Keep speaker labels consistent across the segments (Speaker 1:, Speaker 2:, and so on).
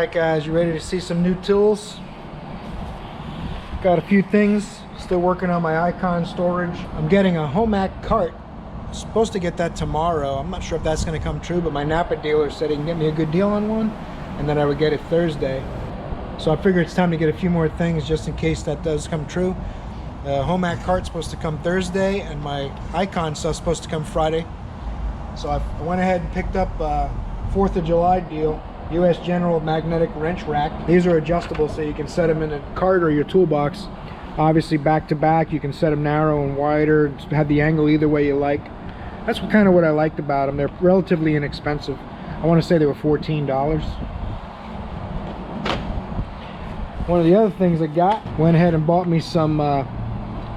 Speaker 1: Alright guys, you ready to see some new tools? Got a few things. Still working on my icon storage. I'm getting a Homak cart. I'm supposed to get that tomorrow. I'm not sure if that's going to come true, but my Napa dealer said he can get me a good deal on one, and then I would get it Thursday. So I figure it's time to get a few more things just in case that does come true. Homak cart's supposed to come Thursday, and my icon stuff's supposed to come Friday. So I went ahead and picked up a 4th of July deal. US General magnetic wrench rack. These are adjustable, so you can set them in a cart or your toolbox. Obviously back to back, you can set them narrow and wider, have the angle either way you like. That's kind of what I liked about them. They're relatively inexpensive. I want to say they were $14. One of the other things I got, went ahead and bought me some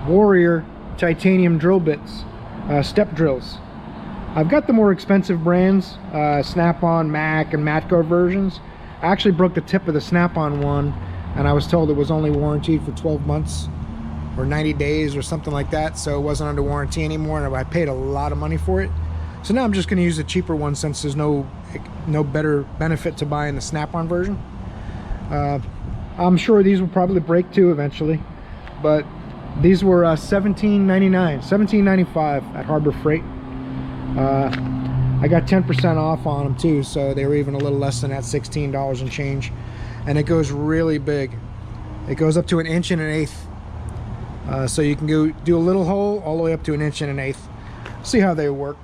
Speaker 1: Warrior titanium drill bits, step drills. I've got the more expensive brands, Snap-on, Mac, and Matco versions. I actually broke the tip of the Snap-on one, and I was told it was only warranted for 12 months or 90 days or something like that, so it wasn't under warranty anymore, and I paid a lot of money for it. So now I'm just going to use the cheaper one since there's no better benefit to buying the Snap-on version. I'm sure these will probably break too eventually, but these were $17.95 at Harbor Freight. I got 10% off on them too, so they were even a little less than that, $16 and change. And it goes really big. It goes up to 1 1/8 inch. So you can go do a little hole all the way up to 1 1/8 inch. See how they work.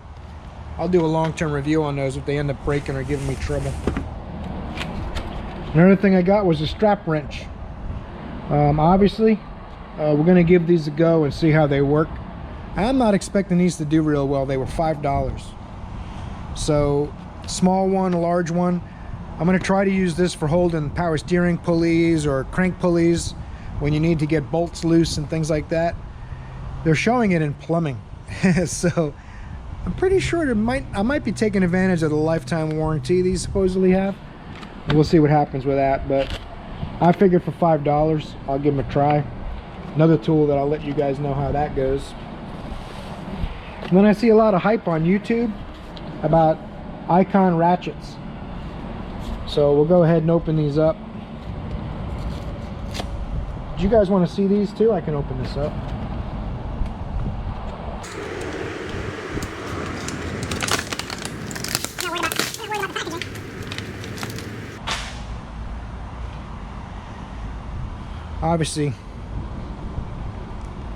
Speaker 1: I'll do a long-term review on those if they end up breaking or giving me trouble. Another thing I got was a strap wrench. Obviously, we're going to give these a go and see how they work. I'm not expecting these to do real well. They were $5. So, small one, a large one. I'm going to try to use this for holding power steering pulleys or crank pulleys when you need to get bolts loose and things like that. They're showing it in plumbing. So, I'm pretty sure I might be taking advantage of the lifetime warranty these supposedly have. We'll see what happens with that, but I figured for $5, I'll give them a try. Another tool that I'll let you guys know how that goes. And then I see a lot of hype on YouTube about icon ratchets. So we'll go ahead and open these up. Do you guys want to see these too? I can open this up. Obviously,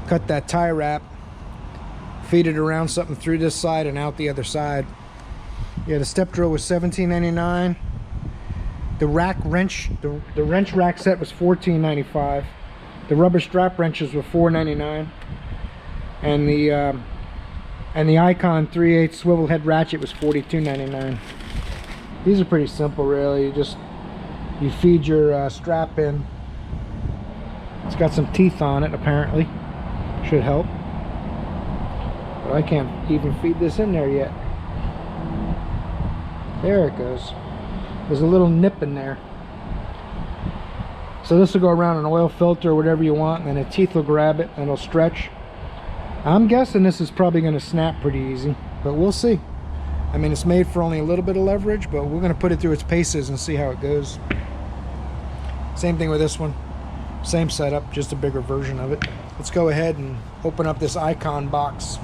Speaker 1: cut that tie wrap, feed it around something through this side and out the other side. Yeah, the step drill was $17.99. The rack wrench, the wrench rack set was $14.95. The rubber strap wrenches were $4.99. And the Icon 3/8 swivel head ratchet was $42.99. These are pretty simple, really. You feed your strap in. It's got some teeth on it, apparently. Should help. But I can't even feed this in there yet. There it goes. There's a little nip in there. So this will go around an oil filter or whatever you want, and then the teeth will grab it and it'll stretch. I'm guessing this is probably going to snap pretty easy, but we'll see. I mean, it's made for only a little bit of leverage, but we're going to put it through its paces and see how it goes. Same thing with this one. Same setup, just a bigger version of it. Let's go ahead and open up this Icon box.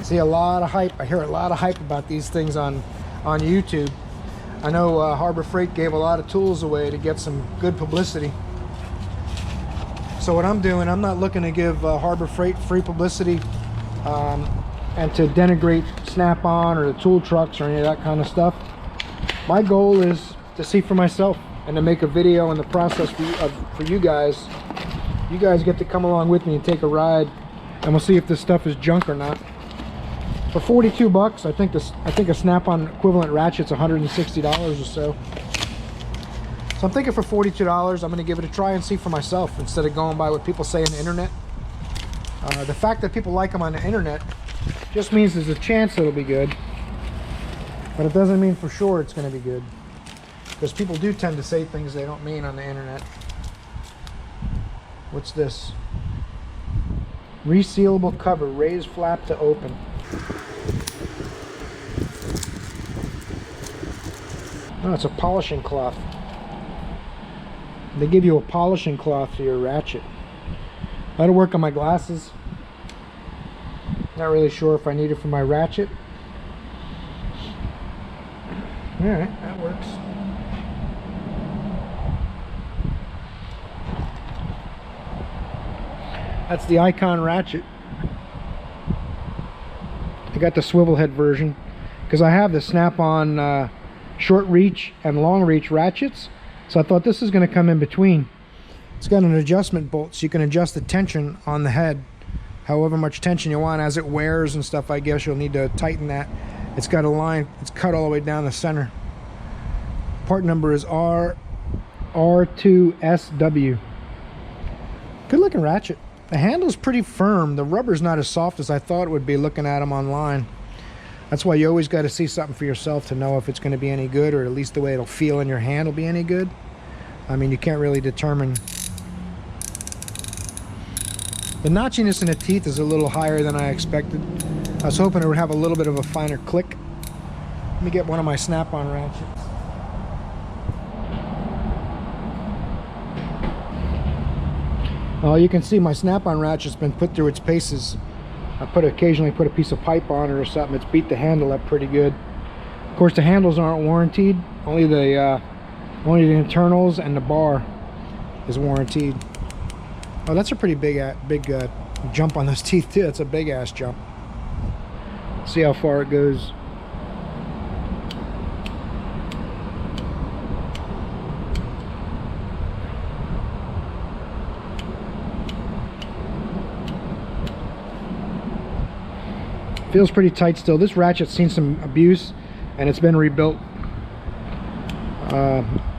Speaker 1: See a lot of hype. I hear a lot of hype about these things on YouTube. I know Harbor Freight gave a lot of tools away to get some good publicity. So what I'm doing, I'm not looking to give Harbor Freight free publicity and to denigrate Snap-on or the tool trucks or any of that kind of stuff. My goal is to see for myself and to make a video in the process for you guys. You guys get to come along with me and take a ride, and we'll see if this stuff is junk or not. For 42 bucks, I think a Snap-on equivalent ratchet's $160 or so. So I'm thinking for $42, I'm going to give it a try and see for myself instead of going by what people say on the internet. The fact that people like them on the internet just means there's a chance it'll be good, but it doesn't mean for sure it's going to be good, because people do tend to say things they don't mean on the internet. What's this? Resealable cover, raised flap to open. Oh, it's a polishing cloth. They give you a polishing cloth for your ratchet. That'll work on my glasses. Not really sure if I need it for my ratchet. Alright, that works. That's the Icon ratchet. I got the swivel head version because I have the snap-on short reach and long reach ratchets, so I thought this is going to come in between. It's got an adjustment bolt, so you can adjust the tension on the head however much tension you want. As it wears and stuff, I guess you'll need to tighten that. It's got a line, it's cut all the way down the center. Part number is R2SW. Good looking ratchet. The handle's pretty firm. The rubber's not as soft as I thought it would be looking at them online. That's why you always got to see something for yourself to know if it's going to be any good, or at least the way it'll feel in your hand will be any good. I mean, you can't really determine. The notchiness in the teeth is a little higher than I expected. I was hoping it would have a little bit of a finer click. Let me get one of my snap-on ratchets. You can see my snap-on ratchet's been put through its paces. I occasionally put a piece of pipe on it or something. It's beat the handle up pretty good. Of course, the handles aren't warranted. Only the internals and the bar is warranted. Oh, that's a pretty big jump on those teeth too. That's a big ass jump. See how far it goes. Feels pretty tight still. This ratchet's seen some abuse and it's been rebuilt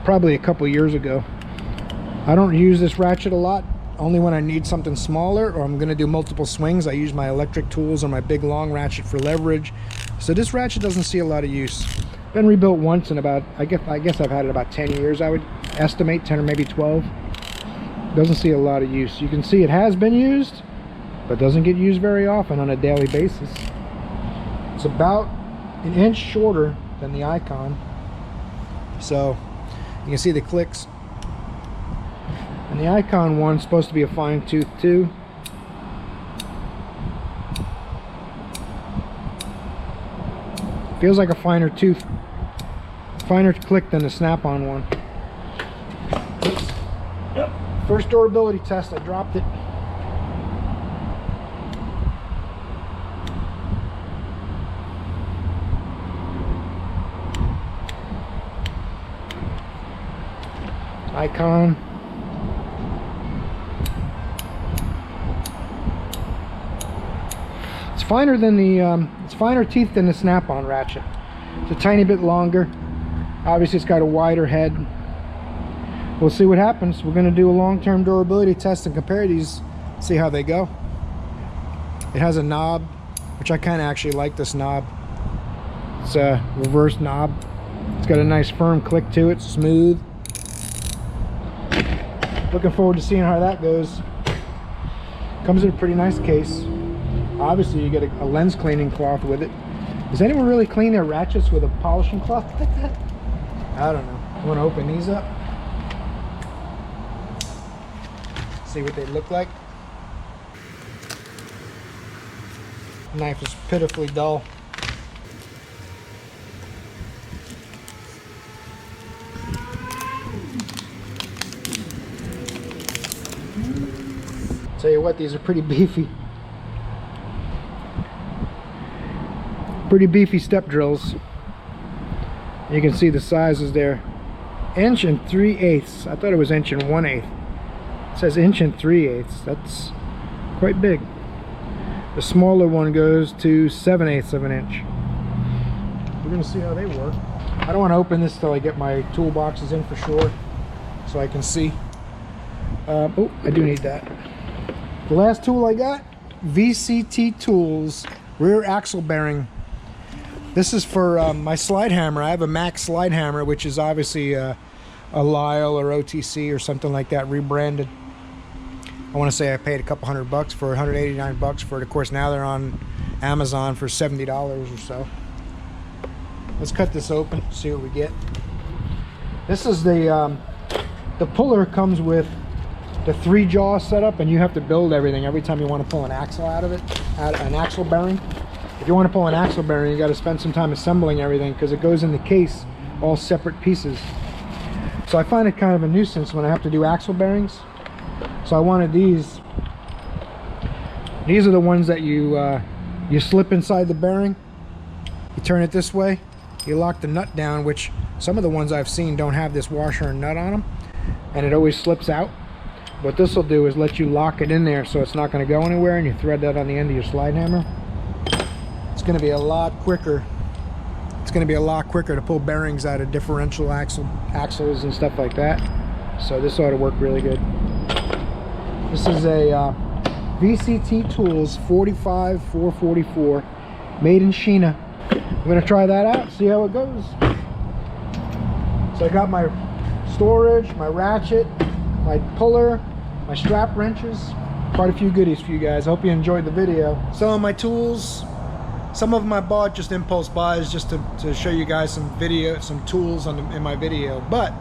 Speaker 1: probably a couple years ago. I don't use this ratchet a lot, only when I need something smaller or I'm going to do multiple swings. I use my electric tools or my big long ratchet for leverage. So this ratchet doesn't see a lot of use. Been rebuilt once in about, I guess I've had it about 10 years, I would estimate, 10 or maybe 12. Doesn't see a lot of use. You can see it has been used, but doesn't get used very often on a daily basis. It's about an inch shorter than the Icon, so you can see the clicks. And the Icon one's supposed to be a fine tooth too. Feels like a finer tooth, finer click than the snap-on one. Oops. Yep. First durability test, I dropped it. Icon. It's finer than the it's finer teeth than the snap-on ratchet. It's a tiny bit longer. Obviously it's got a wider head. We'll see what happens. We're going to do a long-term durability test and compare these, see how they go. It has a knob, which I kind of actually like this knob. It's a reverse knob. It's got a nice firm click to it, smooth. Looking forward to seeing how that goes. Comes in a pretty nice case. Obviously you get a lens cleaning cloth with it. Does anyone really clean their ratchets with a polishing cloth like that? I don't know. I want to open these up, see what they look like. Knife is pitifully dull. Tell you what, these are pretty beefy. Pretty beefy step drills. You can see the sizes there. 1 3/8. I thought it was 1 1/8. It says 1 3/8. That's quite big. The smaller one goes to 7/8 of an inch. We're gonna see how they work. I don't want to open this till I get my toolboxes in for sure, so I can see. Oh, I do need that. The last tool I got, VCT Tools rear axle bearing. This is for my slide hammer. I have a Max slide hammer, which is obviously a Lyle or OTC or something like that, rebranded. I want to say I paid a couple $100 for it, $189 for it. Of course, now they're on Amazon for $70 or so. Let's cut this open, see what we get. This is the puller comes with the 3-jaw setup, and you have to build everything every time you want to pull an axle out of it, an axle bearing. If you want to pull an axle bearing, you got to spend some time assembling everything because it goes in the case, all separate pieces. So I find it kind of a nuisance when I have to do axle bearings. So I wanted these. These are the ones that you slip inside the bearing. You turn it this way, you lock the nut down, which some of the ones I've seen don't have this washer and nut on them, and it always slips out. What this will do is let you lock it in there so it's not going to go anywhere, and you thread that on the end of your slide hammer. It's going to be a lot quicker. It's going to be a lot quicker to pull bearings out of differential axles and stuff like that. So this ought to work really good. This is a VCT Tools 45444, made in China. I'm going to try that out, see how it goes. So I got my storage, my ratchet, my puller, my strap wrenches, quite a few goodies for you guys. I hope you enjoyed the video. Some of my tools, some of them I bought just impulse buys, just to show you guys some tools in my video. But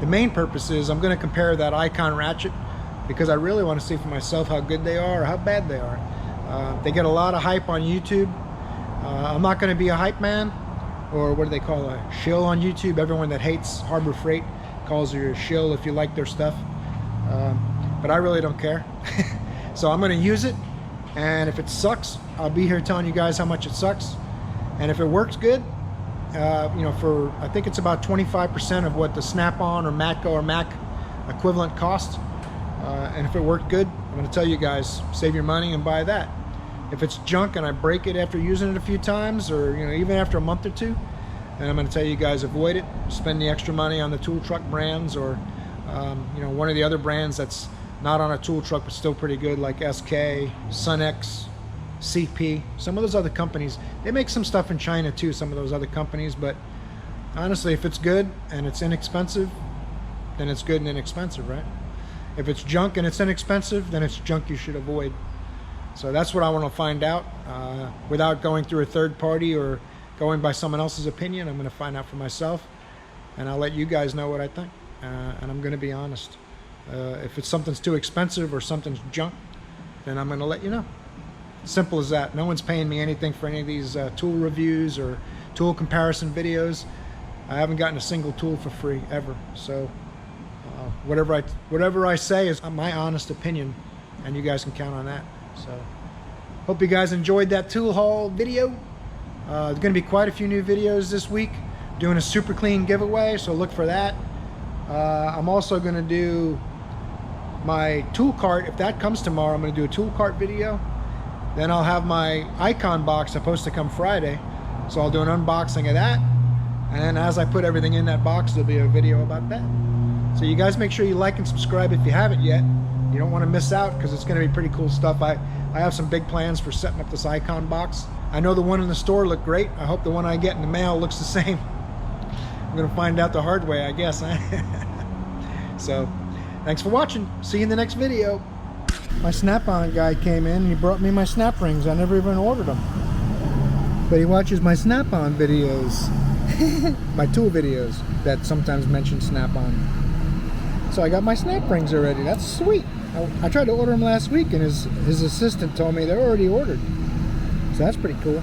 Speaker 1: the main purpose is I'm going to compare that Icon ratchet, because I really want to see for myself how good they are or how bad they are. They get a lot of hype on YouTube. I'm not going to be a hype man, or what do they call a shill on YouTube? Everyone that hates Harbor Freight calls you a shill if you like their stuff. But I really don't care. So I'm going to use it, and if it sucks, I'll be here telling you guys how much it sucks. And if it works good, you know, I think it's about 25% of what the Snap-on or Matco or Mac equivalent costs. And if it worked good, I'm going to tell you guys, save your money and buy that. If it's junk and I break it after using it a few times, or you know, even after a month or two, then I'm going to tell you guys, avoid it. Spend the extra money on the tool truck brands, or you know, one of the other brands that's not on a tool truck but still pretty good, like SK, Sunex, CP. Some of those other companies, they make some stuff in China too, some of those other companies. But honestly, if it's good and it's inexpensive, then it's good and inexpensive, right? If it's junk and it's inexpensive, then it's junk you should avoid. So that's what I want to find out, without going through a third party or going by someone else's opinion. I'm going to find out for myself, and I'll let you guys know what I think. And I'm going to be honest. If it's something's too expensive or something's junk, then I'm going to let you know. Simple as that. No one's paying me anything for any of these tool reviews or tool comparison videos. I haven't gotten a single tool for free ever. So whatever I say is my honest opinion, and you guys can count on that. So hope you guys enjoyed that tool haul video. There's going to be quite a few new videos this week. Doing a super clean giveaway, so look for that. I'm also going to do my tool cart. If that comes tomorrow, I'm going to do a tool cart video. Then I'll have my Icon box supposed to come Friday, so I'll do an unboxing of that. And then as I put everything in that box, there'll be a video about that. So you guys make sure you like and subscribe if you haven't yet. You don't want to miss out, because it's going to be pretty cool stuff. I have some big plans for setting up this Icon box. I know the one in the store looked great. I hope the one I get in the mail looks the same. I'm going to find out the hard way, I guess. So thanks for watching. See you in the next video. My Snap-on guy came in and he brought me my snap rings. I never even ordered them, but he watches my Snap-on videos. My tool videos that sometimes mention Snap-on. So I got my snap rings already. That's sweet. I tried to order them last week, and his assistant told me they're already ordered. So that's pretty cool.